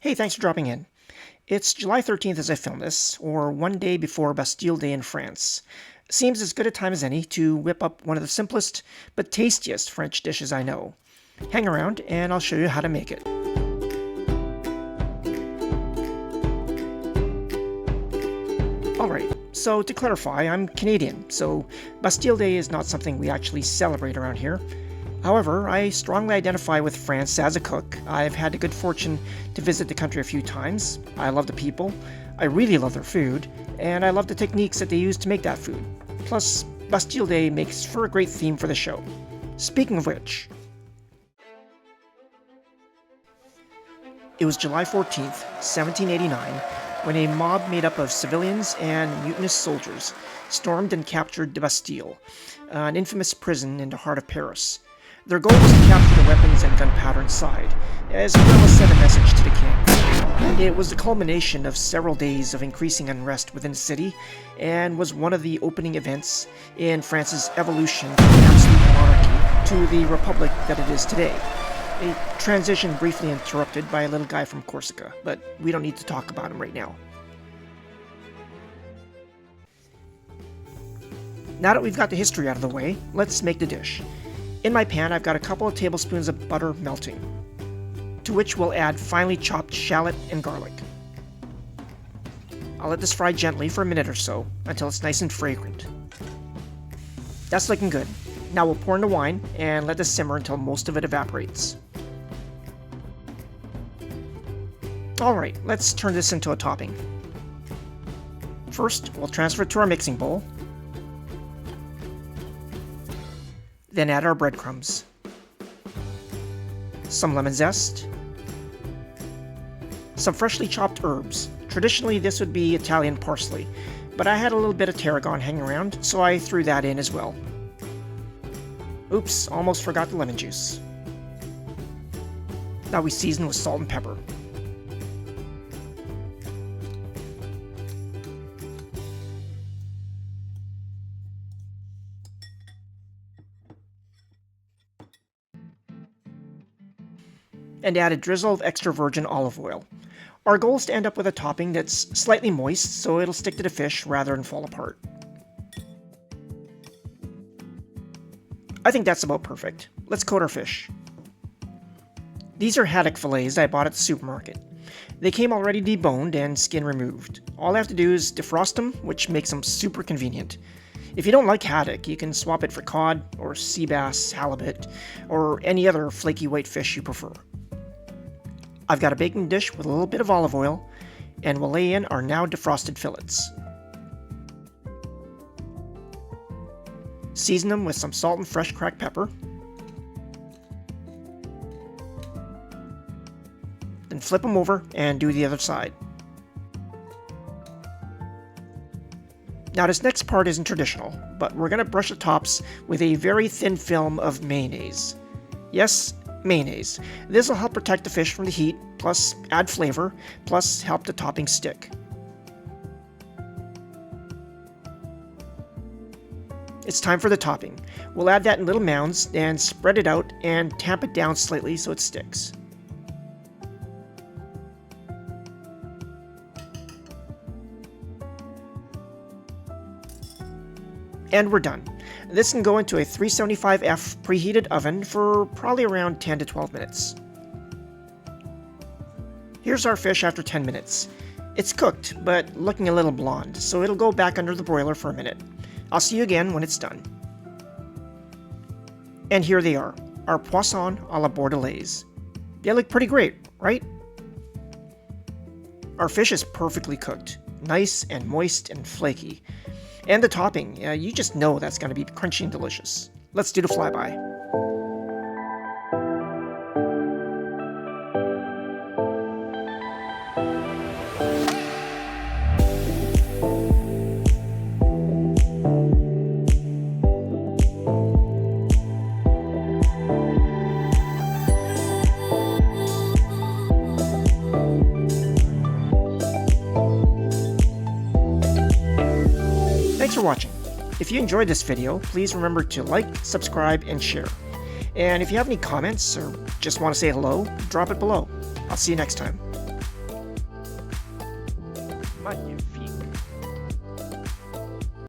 Hey, thanks for dropping in. It's July 13th as I film this, or one day before Bastille Day in France. Seems as good a time as any to whip up one of the simplest but tastiest French dishes I know. Hang around and I'll show you how to make it. Alright, so to clarify, I'm Canadian, so Bastille Day is not something we actually celebrate around here. However, I strongly identify with France as a cook. I've had the good fortune to visit the country a few times. I love the people, I really love their food, and I love the techniques that they use to make that food. Plus, Bastille Day makes for a great theme for the show. Speaking of which, it was July 14th, 1789, when a mob made up of civilians and mutinous soldiers stormed and captured the Bastille, an infamous prison in the heart of Paris. Their goal was to capture the weapons and gunpowder inside, as well as send a message to the king. It was the culmination of several days of increasing unrest within the city, and was one of the opening events in France's evolution from absolute monarchy to the republic that it is today. A transition briefly interrupted by a little guy from Corsica, but we don't need to talk about him right now. Now that we've got the history out of the way, let's make the dish. In my pan, I've got a couple of tablespoons of butter melting, to which we'll add finely chopped shallot and garlic. I'll let this fry gently for a minute or so, until it's nice and fragrant. That's looking good. Now we'll pour in the wine, and let this simmer until most of it evaporates. Alright, let's turn this into a topping. First, we'll transfer it to our mixing bowl. Then add our breadcrumbs, some lemon zest, some freshly chopped herbs. Traditionally this would be Italian parsley, but I had a little bit of tarragon hanging around, so I threw that in as well. Oops, almost forgot the lemon juice. Now we season with salt and pepper. And add a drizzle of extra virgin olive oil. Our goal is to end up with a topping that's slightly moist, so it'll stick to the fish rather than fall apart. I think that's about perfect. Let's coat our fish. These are haddock fillets I bought at the supermarket. They came already deboned and skin removed. All I have to do is defrost them, which makes them super convenient. If you don't like haddock, you can swap it for cod, or sea bass, halibut, or any other flaky white fish you prefer. I've got a baking dish with a little bit of olive oil, and we'll lay in our now defrosted fillets. Season them with some salt and fresh cracked pepper. Then flip them over and do the other side. Now this next part isn't traditional, but we're going to brush the tops with a very thin film of mayonnaise. Yes, mayonnaise. This will help protect the fish from the heat, plus add flavor, plus help the topping stick. It's time for the topping. We'll add that in little mounds and spread it out and tamp it down slightly so it sticks. And we're done. This can go into a 375F preheated oven for probably around 10 to 12 minutes. Here's our fish after 10 minutes. It's cooked, but looking a little blonde, so it'll go back under the broiler for a minute. I'll see you again when it's done. And here they are, our Poisson à la Bordelaise. They look pretty great, right? Our fish is perfectly cooked, nice and moist and flaky. And the topping, you just know that's going to be crunchy and delicious. Let's do the flyby. Thanks for watching. If you enjoyed this video, please remember to like, subscribe, and share. And if you have any comments or just want to say hello, drop it below. I'll see you next time. Magnifique.